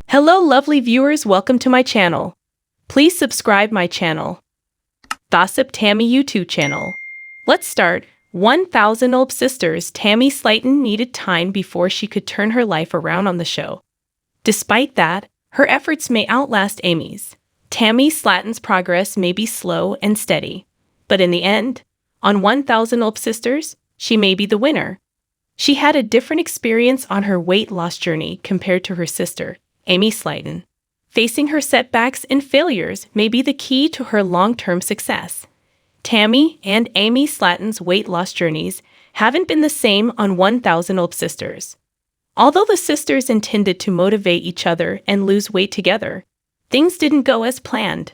Hello lovely viewers, welcome to my channel. Please subscribe my channel. Gossip Tammy.You channel. Let's start. 1,000 sisters Tammy Slaton needed time before she could turn her life around on the show. Despite that, her efforts may outlast Amy's. Tammy Slaton's progress may be slow and steady, but in the end, on 1,000 sisters, she may be the winner. She had a different experience on her weight loss journey compared to her sister, Tammy Slaton. Facing her setbacks and failures may be the key to her long-term success. Tammy and Tammy Slaton's weight loss journeys haven't been the same on 1,000 sisters. Although the sisters intended to motivate each other and lose weight together, things didn't go as planned.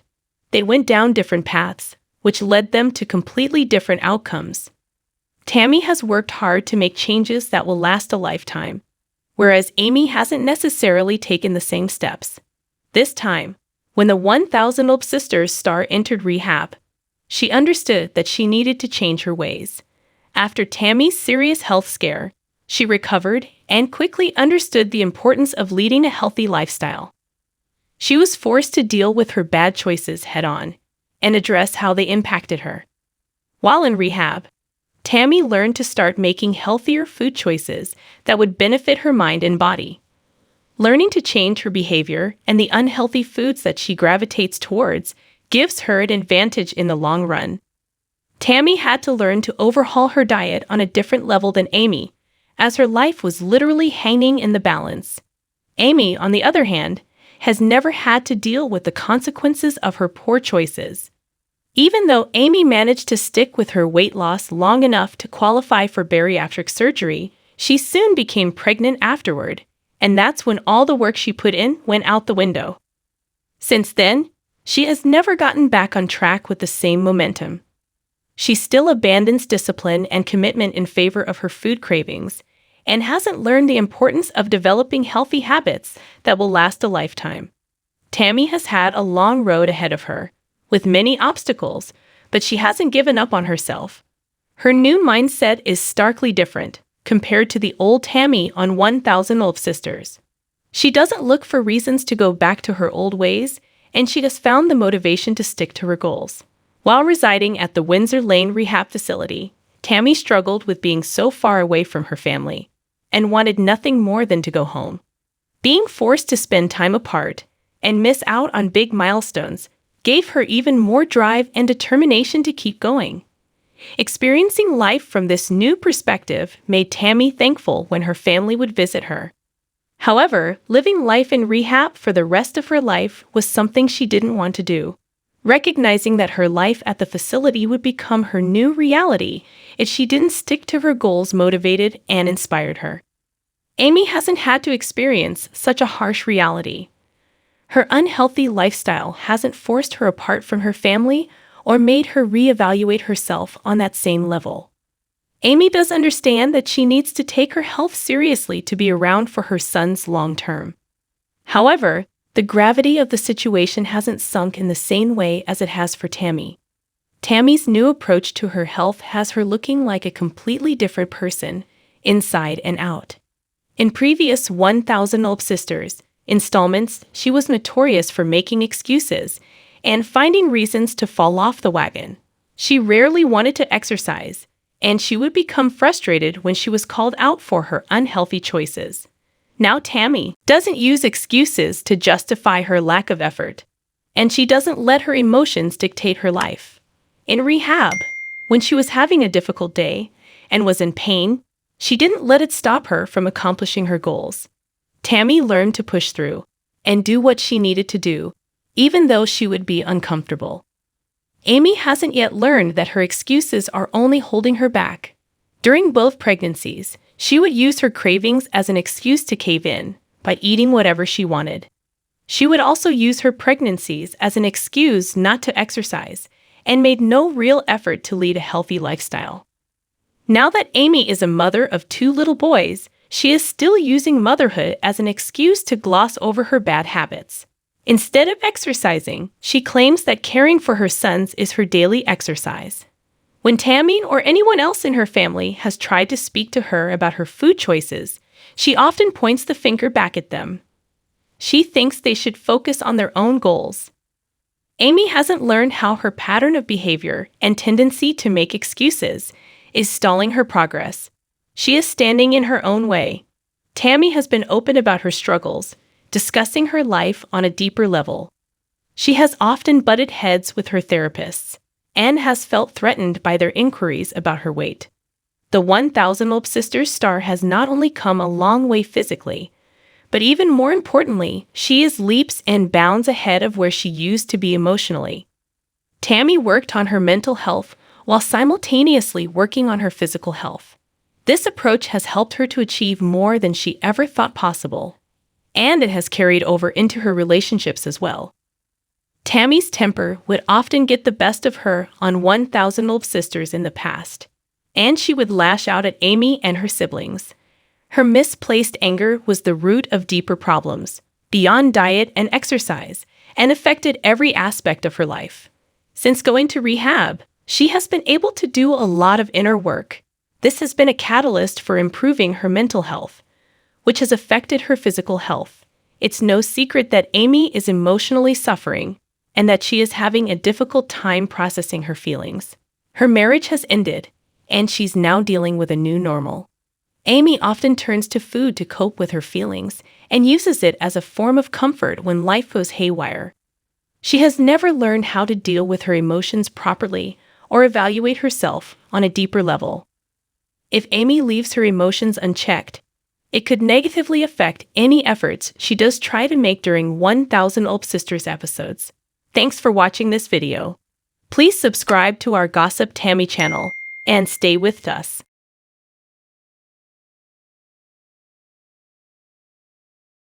They went down different paths, which led them to completely different outcomes. Tammy has worked hard to make changes that will last a lifetime, whereas Amy hasn't necessarily taken the same steps. This time, when the 1,000 sisters star entered Rehab, she understood that she needed to change her ways. After Tammy's serious health scare, she recovered and quickly understood the importance of leading a healthy lifestyle. She was forced to deal with her bad choices head-on and address how they impacted her. While in rehab, Tammy learned to start making healthier food choices that would benefit her mind and body. Learning to change her behavior and the unhealthy foods that she gravitates towards gives her an advantage in the long run. Tammy had to learn to overhaul her diet on a different level than Amy, as her life was literally hanging in the balance. Amy, on the other hand, has never had to deal with the consequences of her poor choices. Even though Amy managed to stick with her weight loss long enough to qualify for bariatric surgery, she soon became pregnant afterward, and that's when all the work she put in went out the window. Since then, she has never gotten back on track with the same momentum. She still abandons discipline and commitment in favor of her food cravings, and hasn't learned the importance of developing healthy habits that will last a lifetime. Tammy has had a long road ahead of her, with many obstacles, but she hasn't given up on herself. Her new mindset is starkly different compared to the old Tammy on 1,000 sisters. She doesn't look for reasons to go back to her old ways, and she has found the motivation to stick to her goals. While residing at the Windsor Lane Rehab facility, Tammy struggled with being so far away from her family and wanted nothing more than to go home. Being forced to spend time apart and miss out on big milestones gave her even more drive and determination to keep going. Experiencing life from this new perspective made Tammy thankful when her family would visit her. However, living life in rehab for the rest of her life was something she didn't want to do. Recognizing that her life at the facility would become her new reality if she didn't stick to her goals motivated and inspired her. Amy hasn't had to experience such a harsh reality. Her unhealthy lifestyle hasn't forced her apart from her family or made her reevaluate herself on that same level. Amy does understand that she needs to take her health seriously to be around for her sons long term. However, the gravity of the situation hasn't sunk in the same way as it has for Tammy. Tammy's new approach to her health has her looking like a completely different person, inside and out. In previous 1,000 sisters installments, she was notorious for making excuses and finding reasons to fall off the wagon. She rarely wanted to exercise, and she would become frustrated when she was called out for her unhealthy choices. Now Tammy doesn't use excuses to justify her lack of effort, and she doesn't let her emotions dictate her life. In rehab, when she was having a difficult day and was in pain, she didn't let it stop her from accomplishing her goals. Tammy learned to push through and do what she needed to do, even though she would be uncomfortable. Amy hasn't yet learned that her excuses are only holding her back. During both pregnancies, she would use her cravings as an excuse to cave in by eating whatever she wanted. She would also use her pregnancies as an excuse not to exercise and made no real effort to lead a healthy lifestyle. Now that Amy is a mother of 2 little boys, she is still using motherhood as an excuse to gloss over her bad habits. Instead of exercising, she claims that caring for her sons is her daily exercise. When Tammy or anyone else in her family has tried to speak to her about her food choices, she often points the finger back at them. She thinks they should focus on their own goals. Amy hasn't learned how her pattern of behavior and tendency to make excuses is stalling her progress. She is standing in her own way. Tammy has been open about her struggles, discussing her life on a deeper level. She has often butted heads with her therapists and has felt threatened by their inquiries about her weight. The 1000 Olp Sisters star has not only come a long way physically, but even more importantly, she is leaps and bounds ahead of where she used to be emotionally. Tammy worked on her mental health while simultaneously working on her physical health. This approach has helped her to achieve more than she ever thought possible, and it has carried over into her relationships as well. Tammy's temper would often get the best of her on 1000 Olp Sisters in the past, and she would lash out at Amy and her siblings. Her misplaced anger was the root of deeper problems, beyond diet and exercise, and affected every aspect of her life. Since going to rehab, she has been able to do a lot of inner work. This has been a catalyst for improving her mental health, which has affected her physical health. It's no secret that Amy is emotionally suffering and that she is having a difficult time processing her feelings. Her marriage has ended, and she's now dealing with a new normal. Amy often turns to food to cope with her feelings and uses it as a form of comfort when life goes haywire. She has never learned how to deal with her emotions properly or evaluate herself on a deeper level. If Amy leaves her emotions unchecked, it could negatively affect any efforts she does try to make during 1000 Olp Sisters episodes. Thanks for watching this video. Please subscribe to our Gossip Tammy channel and stay with us.